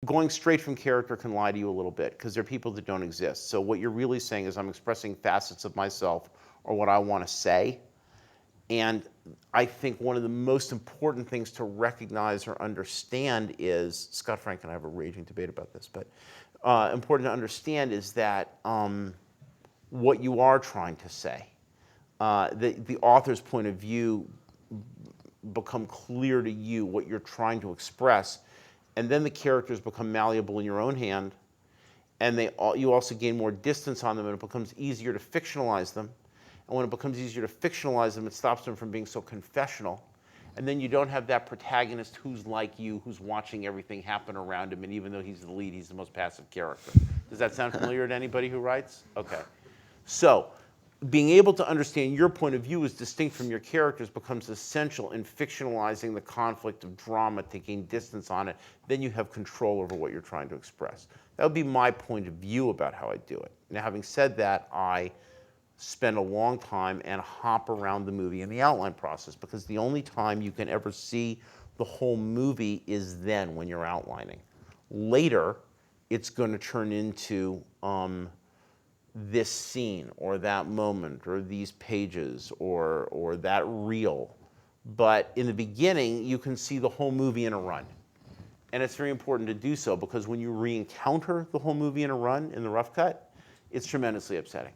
going straight from character can lie to you a little bit because there are people that don't exist. So what you're really saying is I'm expressing facets of myself or what I want to say. And I think one of the most important things to recognize or understand is, Scott Frank and I have a raging debate about this, but important to understand is that what you are trying to say, the author's point of view become clear to you, what you're trying to express, and then the characters become malleable in your own hand, and you also gain more distance on them, and it becomes easier to fictionalize them. And when it becomes easier to fictionalize them, it stops them from being so confessional. And then you don't have that protagonist who's like you, who's watching everything happen around him, and even though he's the lead, he's the most passive character. Does that sound familiar to anybody who writes? Okay. So being able to understand your point of view as distinct from your characters becomes essential in fictionalizing the conflict of drama, taking distance on it. Then you have control over what you're trying to express. That would be my point of view about how I do it. Now, having said that, I spend a long time and hop around the movie in the outline process, because the only time you can ever see the whole movie is then, when you're outlining. Later, it's going to turn into this scene or that moment or these pages or that reel. But in the beginning, you can see the whole movie in a run. And it's very important to do so, because when you re-encounter the whole movie in a run in the rough cut, it's tremendously upsetting.